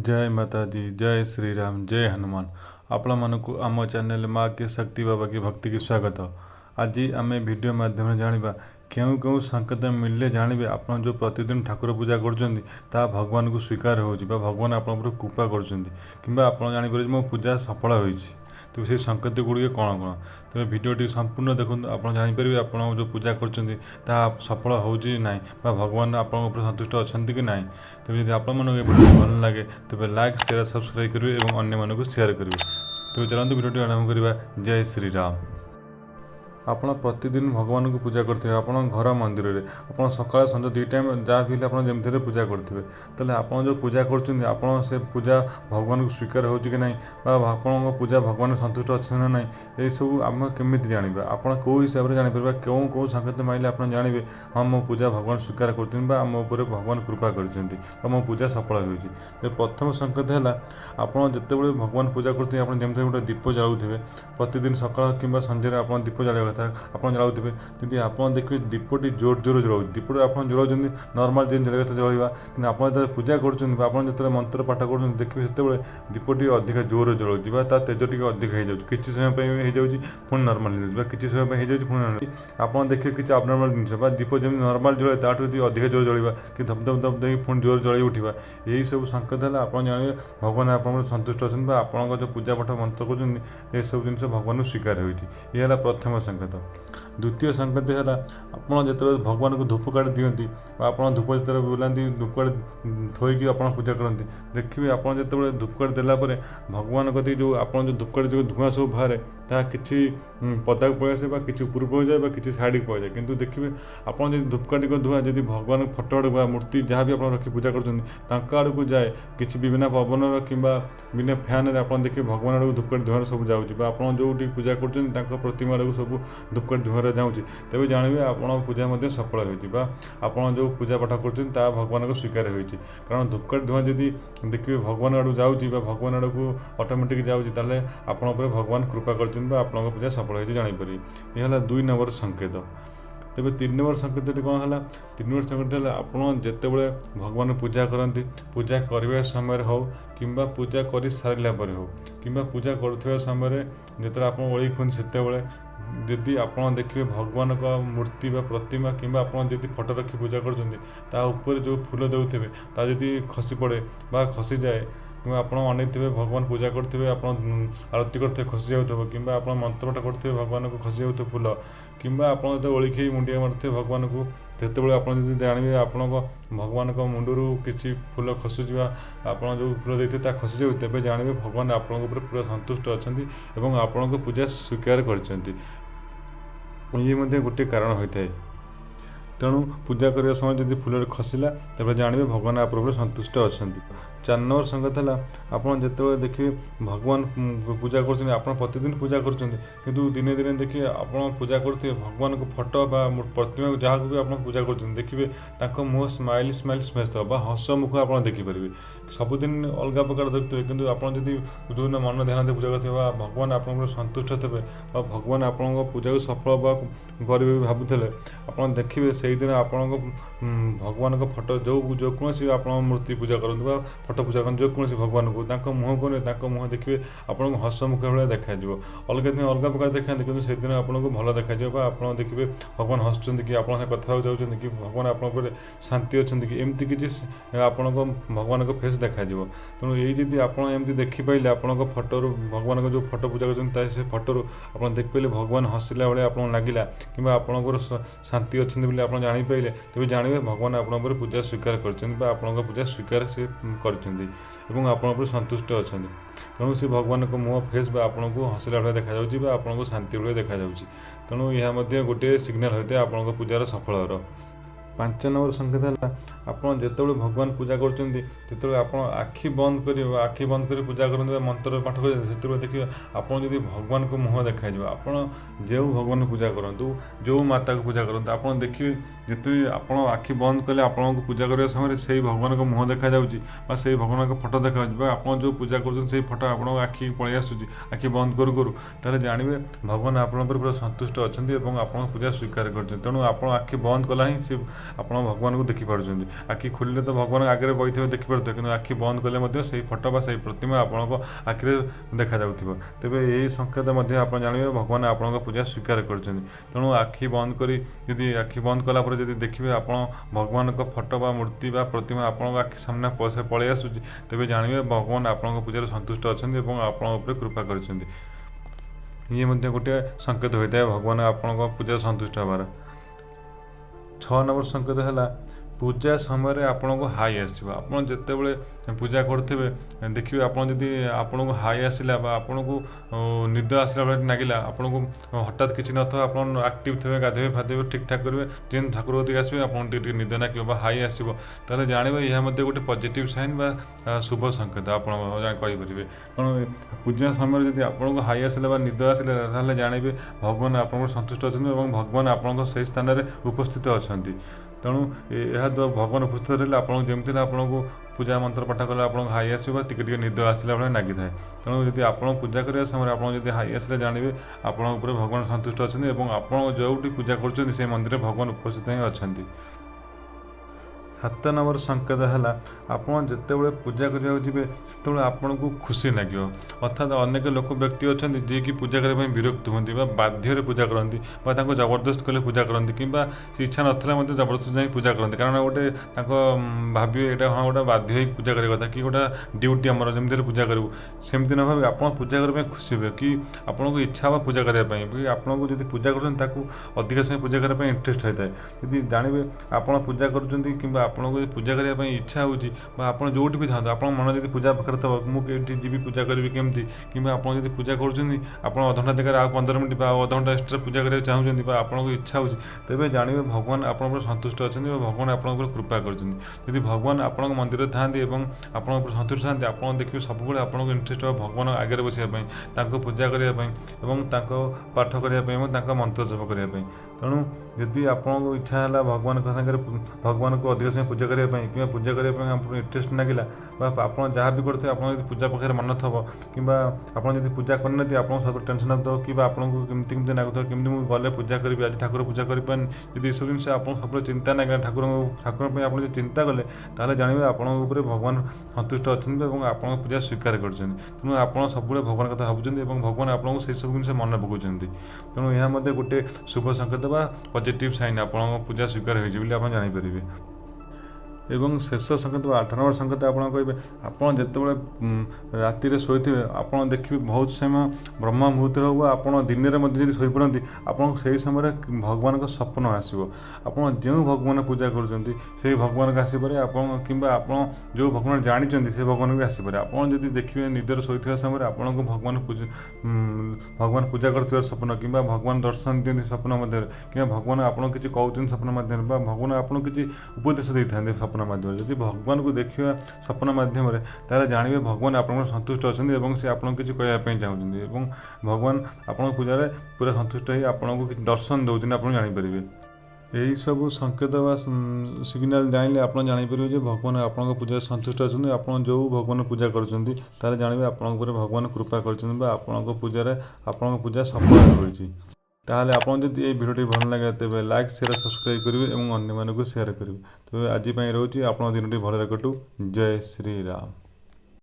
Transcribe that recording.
जय माता दी जय श्री राम जय हनुमान। आपण मानक आम चैनल माँ की शक्ति बाबा की भक्ति की स्वागत। आज आम वीडियो माध्यम जाना क्यों क्यों संकेत मिलले जानवे आप जो प्रतिदिन ठाकुर पूजा कर भगवान को स्वीकार हो भगवान आप कृपा कर मो पूजा सफल हो तो से संकेत गुड़िक कौन कौन तेज भिडटी संपूर्ण देखो आप जापर आप जो पूजा कर सफल हो भगवान आप सन्तुष्ट अच्छा कि ना। तेज जब आप भल लगे तेज लाइक शेयर सब्सक्राइब करेंगे और अन्य मानक शेयर करेंगे। तेज चलते भिडियो आरंभ करवा। जय श्री राम। आप प्रतिदिन भगवान को पूजा करते आप घर मंदिर में आप सका सन्ज दी टाइम जहाँ भी आप जमी पूजा करेंगे तेल आप जो पूजा कर से पूजा भगवान को स्वीकार हो कि ना आप पूजा भगवान सन्तुष्ट अच्छे ना ना ये सब आम केमी जानवा आप कौ हिसाब से जापर क्यों कौ संकेत माइले आप जानवे हाँ मो पूजा भगवान स्वीकार कर भगवान कृपा कर मो पूजा सफल हो। प्रथम संकेत है आप जिते भगवान पूजा करते जमी गोटे दीप जलाऊे प्रतिदिन सका कि संजय आप दीप जला कथा आप जलाऊे जदि आप देखिए दीपटी जोर जोर जलाऊ दीप आप जलाऊँ नर्माल दिन जल कथा जल्वा कि आप जो पूजा कर मंत्र पाठ कर देखिए से दीपटी अधिक जोर जलाऊ तेज टी अधिक हो जाए किसी समय हो पुणी नर्माल हो किसी समय हो पुणी आप देखिए किसी अबनर्माल जिन दीप जमी नर्माल जलाए ताठू अधिक जोर जल्वा कि धप धप धप देखिए पुणी जोर जल उठा यही सब संकेत है आप जानवे भगवान आप सन्तुष्ट अच्छा आप जो पूजा पाठ मंत्र कर सब जिन भगवान को स्वीकार हो प्रथम संकेत। द्वितीय संकेत है आप जो भगवान को धूप काट दिखती आप धूप जो बुलाती धूप काट थोक आप पूजा करते देखिए आप जो धूप काट देलापर भगवान कति जो आप जो धूप काट जो धुआं सब बाहर ता कि पदाक पलि आसे कि ऊपर पड़ जाए कि साइड पड़ जाए कितु देखिए आप धूपकाठी धुआं जब भगवान फोटो आड़ मूर्ति जहाँ भी आप रखी पूजा कर आड़ को जाए कि बिना पवन कि बिना फैन आप देखिए भगवान आड़ धूपकाठी धुआं सब जाऊँगी आप जो पूजा कर प्रतिमा आड़ सब धूपकाठी धुआं जाऊँगी तेज जानवे आप पूजा सफल होप जो पूजा पाठ कर भगवान को स्वीकार हो कारण धूपकाठी धुआं जदि देखिए भगवान आड़ जाऊँगी भगवान आड़ को ऑटोमेटिक जाऊँगी ताले आप भगवान कृपा कर आप पूजा सफल हो जापर यह है 2 नंबर संकेत। तेज 3 नंबर संकेत कौन है 3 नंबर संकेत है आप जितेबले भगवान पूजा करती पूजा करने समय हो कि पूजा कर सारा पर हो कि पूजा करुवा समय जो आप ओली खुन से जदि आप देखिए भगवान का मूर्ति प्रतिमा कि आप फोटो रखी पूजा कर जो फूल देते जदि खसी पड़े खसी जाए कि आप अनेथे भगवान पूजा करेंगे आप आरती करते खसी जाऊँ कि आप मंत्रपाठ करते भगवान को खसी जाऊँ फूल कि आप जो ओलिखे मुंडिया मारते भगवान को जिते आप जानवे आप भगवान का मुंडू किसी फूल खसुवा आप जो फूल देते खसी जाऊ तेज जानवे भगवान आप पूरा सन्तुष्ट अच्छा आपण पूजा स्वीकार कर गोटे कारण होता है। तेणु पूजा करने समय जब फूल खसला तेज जानवे भगवान आप सन्तुष्ट अच्छा। 4 नंबर संकेत है आप जो देखिए भगवान पूजा कर प्रतिदिन पूजा कर दिने दिने देखिए आप पूजा करते भगवान को फोटो प्रतिमा जहाँ को भी आप पूजा कर देखिए मुँह स्माइल स्माइल स्मेस था हस मुख आप देखिपारे सबुदिन अलग प्रकार देखते कि आप जो मन ध्यान दे पूजा करते भगवान आप सन्तुष्ट थे भगवान आप पूजा को सफल करेंगे भावुले आप देखिए से दिन आप भगवान को फोटो जो कौन आप मूर्ति पूजा करते फोटो पूजा कर जो कौन भगवान को मुँह को मुँह देखिए आपको हस मुख भाई देखा अलग दिन अलग प्रकार देखा कि से दिन आपको भल देखा आप देखिए भगवान हसुँच कि आप कथा चाहते कि भगवान आप शांति अच्छा कि एमती किसी आपण भगवान को फेस देखा तेणु यही आपमती देखिपारे आप फोटो भगवान को जो फोटो पूजा कर फोटो आप देखिपारे भगवान हसिला भाई आप लगे कि आपंकर शांति अच्छे बोली आप जापारे तेज जानवे भगवान आप पूजा स्वीकार कर पूजा स्वीकार से कर आप सन्तुष्ट अच्छा तेणु से भगवान को मुँह फेस आपन को हसिला भाई देखा आपको शांति भाई देखा तेणु यह गोटे सिग्नाल होता है आप पूजार सफल। 5 नंबर संकेत है आप जो भगवान पूजा कर आप आखि बंद कर पूजा करते मंत्र पाठ कर देखिए आप भगवान को मुँह देखा आप जो भगवान पूजा करूँ जो माता को पूजा करते आप देखिए जिते आप आखि बंद कले आपको पूजा करने समय से भगवान को मुँह देखा से भगवान को फोटो देखा आप जो पूजा कर फोटो आप आखि पलि आसूँ आखि बंद करूँ करूँ ताले जानवे भगवान आप पूरा सन्तुष्ट अच्छा आप पूजा स्वीकार कर तेणु आप आखि बंद कला ही ଆପଣ ଭଗବାନଙ୍କୁ ଦେଖିପାରୁଛନ୍ତି। ଆଖି ଖୋଲିଲେ ତ ଭଗବାନ ଆଗରେ ବଇଥିବେ ଦେଖିପାରୁଥିବେ, କିନ୍ତୁ ଆଖି ବନ୍ଦ କଲେ ମଧ୍ୟ ସେଇ ଫଟୋ ବା ସେଇ ପ୍ରତିମା ଆପଣଙ୍କ ଆଖିରେ ଦେଖାଯାଉଥିବ। ତେବେ ଏହି ସଂକେତ ମଧ୍ୟ ଆପଣ ଜାଣିବେ ଭଗବାନ ଆପଣଙ୍କ ପୂଜା ସ୍ୱୀକାର କରିଛନ୍ତି। ତେଣୁ ଆଖି ବନ୍ଦ କରି ଯଦି ଆଖି ବନ୍ଦ କଲା ପରେ ଯଦି ଦେଖିବେ ଆପଣ ଭଗବାନଙ୍କ ଫଟୋ ବା ମୂର୍ତ୍ତି ବା ପ୍ରତିମା ଆପଣଙ୍କ ଆଖି ସାମ୍ନା ପଳେଇ ଆସୁଛି, ତେବେ ଜାଣିବେ ଭଗବାନ ଆପଣଙ୍କ ପୂଜାରେ ସନ୍ତୁଷ୍ଟ ଅଛନ୍ତି ଏବଂ ଆପଣଙ୍କ ଉପରେ କୃପା କରିଛନ୍ତି। ଇଏ ମଧ୍ୟ ଗୋଟିଏ ସଂକେତ ହୋଇଥାଏ ଭଗବାନ ଆପଣଙ୍କ ପୂଜାରେ ସନ୍ତୁଷ୍ଟ ହେବାର। 6 ନମ୍ବର ସଂକେତ ହେଲା ପୂଜା ସମୟରେ ଆପଣଙ୍କୁ ହାଇ ଆସିବ। ଆପଣ ଯେତେବେଳେ ପୂଜା କରୁଥିବେ ଦେଖିବେ ଆପଣ ଯଦି ଆପଣଙ୍କୁ ହାଇ ଆସିଲା ବା ଆପଣଙ୍କୁ ନିଦ ଆସିଲା ଭଳି ଲାଗିଲା, ଆପଣଙ୍କୁ ହଠାତ୍ କିଛି ନଥିବ, ଆପଣ ଆକ୍ଟିଭ୍ ଥିବେ, ଗାଧୋଇବେ ଫାଧୋଇବେ ଠିକ୍ଠାକ୍ କରିବେ, ଯେମିତି ଠାକୁର କତିକି ଆସିବେ ଆପଣଙ୍କୁ ଟିକେ ନିଦ ଲାଗିବ ବା ହାଇ ଆସିବ, ତାହେଲେ ଜାଣିବେ ଏହା ମଧ୍ୟ ଗୋଟେ ପଜିଟିଭ୍ ସାଇନ୍ ବା ଶୁଭ ସଂକେତ ଆପଣ କହିପାରିବେ। କାରଣ ପୂଜା ସମୟରେ ଯଦି ଆପଣଙ୍କୁ ହାଇ ଆସିଲା ବା ନିଦ ଆସିଲା, ତାହେଲେ ଜାଣିବେ ଭଗବାନ ଆପଣଙ୍କର ସନ୍ତୁଷ୍ଟ ଅଛନ୍ତି ଏବଂ ଭଗବାନ ଆପଣଙ୍କ ସେହି ସ୍ଥାନରେ ଉପସ୍ଥିତ ଅଛନ୍ତି। ତେଣୁ ଏହାଦ୍ୱାରା ଭଗବାନ ଉପସ୍ଥିତ ରହିଲେ ଆପଣଙ୍କୁ ଯେମିତି ହେଲେ ଆପଣଙ୍କୁ ପୂଜା ମନ୍ତ୍ର ପାଠ କଲେ ଆପଣଙ୍କୁ ହାଇ ଆସିବ, ଟିକେ ଟିକେ ନିଦ ଆସିଲା ଭଳିଆ ଲାଗିଥାଏ। ତେଣୁ ଯଦି ଆପଣ ପୂଜା କରିବା ସମୟରେ ଆପଣ ଯଦି ହାଇ ଆସିଲେ ଜାଣିବେ ଆପଣଙ୍କ ଉପରେ ଭଗବାନ ସନ୍ତୁଷ୍ଟ ଅଛନ୍ତି ଏବଂ ଆପଣ ଯେଉଁଠି ପୂଜା କରୁଛନ୍ତି ସେହି ମନ୍ଦିରରେ ଭଗବାନ ଉପସ୍ଥିତ ହିଁ ଅଛନ୍ତି। 7 ନମ୍ବର ସଂକେତ ହେଲା ଆପଣ ଯେତେବେଳେ ପୂଜା କରିବାକୁ ଯିବେ ସେତେବେଳେ ଆପଣଙ୍କୁ ଖୁସି ଲାଗିବ। ଅର୍ଥାତ୍ ଅନେକ ବ୍ୟକ୍ତି ଅଛନ୍ତି ଯିଏକି ପୂଜା କରିବା ପାଇଁ ବିରକ୍ତ ହୁଅନ୍ତି ବା ବାଧ୍ୟରେ ପୂଜା କରନ୍ତି ବା ତାଙ୍କୁ ଜବରଦସ୍ତ କଲେ ପୂଜା କରନ୍ତି, କିମ୍ବା ସେ ଇଚ୍ଛା ନଥିଲେ ମଧ୍ୟ ଜବରଦସ୍ତ ଯାଇ ପୂଜା କରନ୍ତି। କାରଣ ଗୋଟେ ତାଙ୍କ ଭାବିବେ ଏଇଟା ହଁ ଗୋଟେ ବାଧ୍ୟ ହୋଇକି ପୂଜା କରିବା କଥା, କି ଗୋଟେ ଡ୍ୟୁଟି ଆମର ଯେମିତି ହେଲେ ପୂଜା କରିବୁ, ସେମିତି ନ ଭାବି ଆପଣ ପୂଜା କରିବା ପାଇଁ ଖୁସି ହେବେ, କି ଆପଣଙ୍କୁ ଇଚ୍ଛା ହେବ ପୂଜା କରିବା ପାଇଁ, କି ଆପଣଙ୍କୁ ଯଦି ପୂଜା କରୁଛନ୍ତି ତାକୁ ଅଧିକ ସମୟ ପୂଜା କରିବା ପାଇଁ ଇଣ୍ଟରେଷ୍ଟ ହୋଇଥାଏ। ଯଦି ଜାଣିବେ ଆପଣ ପୂଜା କରୁଛନ୍ତି କିମ୍ବା ଆପଣଙ୍କୁ ଯଦି ପୂଜା କରିବା ପାଇଁ ଇଚ୍ଛା ହେଉଛି ବା ଆପଣ ଯେଉଁଠି ବି ଥାଆନ୍ତୁ, ଆପଣଙ୍କ ମନ ଯଦି ପୂଜା ପାଖରେ ଥିବ ମୁଁ ଏଇଠି ଯିବି ପୂଜା କରିବି କେମିତି, କିମ୍ବା ଆପଣ ଯଦି ପୂଜା କରୁଛନ୍ତି ଆପଣ ଅଧଘଣ୍ଟା ଜାଗାରେ ଆଉ 15 ମିନିଟ୍ ବା ଅଧଘଣ୍ଟା ଏକ୍ସଟ୍ରା ପୂଜା କରିବାକୁ ଚାହୁଁଛନ୍ତି ବା ଆପଣଙ୍କୁ ଇଚ୍ଛା ହେଉଛି, ତେବେ ଜାଣିବେ ଭଗବାନ ଆପଣଙ୍କ ଉପରେ ସନ୍ତୁଷ୍ଟ ଅଛନ୍ତି ବା ଭଗବାନ ଆପଣଙ୍କ ଉପରେ କୃପା କରିଛନ୍ତି। ଯଦି ଭଗବାନ ଆପଣଙ୍କ ମନ୍ଦିରରେ ଥାଆନ୍ତି ଏବଂ ଆପଣଙ୍କ ଉପରେ ସନ୍ତୁଷ୍ଟ ଥାଆନ୍ତି, ଆପଣ ଦେଖିବେ ସବୁବେଳେ ଆପଣଙ୍କୁ ଇଣ୍ଟରେଷ୍ଟ ହେବ ଭଗବାନ ଆଗରେ ବସିବା ପାଇଁ, ତାଙ୍କୁ ପୂଜା କରିବା ପାଇଁ ଏବଂ ତାଙ୍କ ପାଠ କରିବା ପାଇଁ ଏବଂ ତାଙ୍କ ମନ୍ତ୍ର ଜପ କରିବା ପାଇଁ। ତେଣୁ ଯଦି ଆପଣଙ୍କୁ ଇଚ୍ଛା ହେଲା ଭଗବାନଙ୍କ ସାଙ୍ଗରେ ଭଗବାନଙ୍କୁ ଅଧିକ ସମୟ ପୂଜା କରିବା ପାଇଁ କିମ୍ବା ପୂଜା କରିବା ପାଇଁ ଆପଣଙ୍କୁ ଇଣ୍ଟରେଷ୍ଟ ଲାଗିଲା, ବା ଆପଣ ଯାହା ବି କରୁଥିବେ ଆପଣ ଯଦି ପୂଜା ପାଖରେ ମନ ଥିବ, କିମ୍ବା ଆପଣ ଯଦି ପୂଜା କରିନଥିବେ ଆପଣଙ୍କୁ ସବୁ ଟେନସନ୍ ହେଉଥିବ, କିମ୍ବା ଆପଣଙ୍କୁ କେମିତି ଲାଗୁଥିବ କେମିତି ମୁଁ ଗଲେ ପୂଜା କରିବି, ଆଜି ଠାକୁର ପୂଜା କରିପାରିନି, ଯଦି ଏସବୁ ଜିନିଷ ଆପଣଙ୍କୁ ସବୁବେଳେ ଚିନ୍ତା ଲାଗେ ଠାକୁରଙ୍କ ପାଇଁ ଆପଣ ଯଦି ଚିନ୍ତା କଲେ, ତାହେଲେ ଜାଣିବେ ଆପଣଙ୍କ ଉପରେ ଭଗବାନ ସନ୍ତୁଷ୍ଟ ଅଛନ୍ତି ଏବଂ ଆପଣଙ୍କ ପୂଜା ସ୍ୱୀକାର କରିଛନ୍ତି। ତେଣୁ ଆପଣ ସବୁବେଳେ ଭଗବାନଙ୍କ କଥା ଭାବୁଛନ୍ତି ଏବଂ ଭଗବାନ ଆପଣଙ୍କୁ ସେସବୁ ଜିନିଷ ମନେ ପକାଉଛନ୍ତି। ତେଣୁ ଏହା ମଧ୍ୟ ଗୋଟେ ଶୁଭ ସଂକେତ ବା ପଜିଟିଭ୍ ସାଇନ୍, ଆପଣଙ୍କ ପୂଜା ସ୍ୱୀକାର ହୋଇଛି ବୋଲି ଆପଣ ଜାଣିପାରିବେ। ଏବଂ ଶେଷ ସଂକେତ ବା 8 ନମ୍ବର ସଂକେତ ଆପଣ କହିବେ, ଆପଣ ଯେତେବେଳେ ରାତିରେ ଶୋଇଥିବେ ଆପଣ ଦେଖିବେ ବହୁତ ସମୟ ବ୍ରହ୍ମ ମୁହୂର୍ତ୍ତରେ ହେଉ ବା ଆପଣ ଦିନରେ ମଧ୍ୟ ଯଦି ଶୋଇପଡ଼ନ୍ତି, ଆପଣଙ୍କୁ ସେହି ସମୟରେ ଭଗବାନଙ୍କ ସ୍ୱପ୍ନ ଆସିବ। ଆପଣ ଯେଉଁ ଭଗବାନ ପୂଜା କରୁଛନ୍ତି ସେହି ଭଗବାନଙ୍କୁ ଆସିପାରେ, ଆପଣ କିମ୍ବା ଆପଣ ଯେଉଁ ଭଗବାନ ଜାଣିଛନ୍ତି ସେ ଭଗବାନଙ୍କୁ ଆସିପାରେ। ଆପଣ ଯଦି ଦେଖିବେ ନିଦରେ ଶୋଇଥିବା ସମୟରେ ଆପଣଙ୍କୁ ଭଗବାନ ପୂଜା କରୁଥିବାର ସ୍ୱପ୍ନ, କିମ୍ବା ଭଗବାନ ଦର୍ଶନ ଦିଅନ୍ତି ସ୍ୱପ୍ନ ମଧ୍ୟରେ, କିମ୍ବା ଭଗବାନ ଆପଣଙ୍କୁ କିଛି କହୁଛନ୍ତି ସ୍ୱପ୍ନ ମାଧ୍ୟମରେ, ବା ଭଗବାନ ଆପଣଙ୍କୁ କିଛି ଉପଦେଶ ଦେଇଥାନ୍ତି ସ୍ୱପ୍ନ ମାଧ୍ୟମରେ, ଯଦି ଭଗବାନଙ୍କୁ ଦେଖିବା ସ୍ୱପ୍ନ ମାଧ୍ୟମରେ, ତାହେଲେ ଜାଣିବେ ଭଗବାନ ଆପଣଙ୍କର ସନ୍ତୁଷ୍ଟ ଅଛନ୍ତି ଏବଂ ସେ ଆପଣଙ୍କୁ କିଛି କହିବା ପାଇଁ ଚାହୁଁଛନ୍ତି ଏବଂ ଭଗବାନ ଆପଣଙ୍କ ପୂଜାରେ ପୁରା ସନ୍ତୁଷ୍ଟ ହୋଇ ଆପଣଙ୍କୁ କିଛି ଦର୍ଶନ ଦେଉଛନ୍ତି, ଆପଣ ଜାଣିପାରିବେ। ଏହିସବୁ ସଂକେତ ବା ସିଗ୍ନାଲ ଜାଣିଲେ ଆପଣ ଜାଣିପାରିବେ ଯେ ଭଗବାନ ଆପଣଙ୍କ ପୂଜାରେ ସନ୍ତୁଷ୍ଟ ଅଛନ୍ତି। ଆପଣ ଯେଉଁ ଭଗବାନ ପୂଜା କରୁଛନ୍ତି ତାହେଲେ ଜାଣିବେ ଆପଣଙ୍କ ଉପରେ ଭଗବାନ କୃପା କରିଛନ୍ତି ବା ଆପଣଙ୍କ ପୂଜା ସଫଳ ହୋଇଛି। ତାହେଲେ ଆପଣ ଯଦି ଏହି ଭିଡ଼ିଓଟି ଭଲ ଲାଗେ ତେବେ ଲାଇକ୍, ସେୟାର, ସବସ୍କ୍ରାଇବ୍ କରିବେ ଏବଂ ଅନ୍ୟମାନଙ୍କୁ ସେୟାର କରିବେ। ତେବେ ଆଜି ପାଇଁ ରହୁଛି, ଆପଣଙ୍କ ଦିନଟି ଭଲରେ କଟୁ। ଜୟ ଶ୍ରୀରାମ।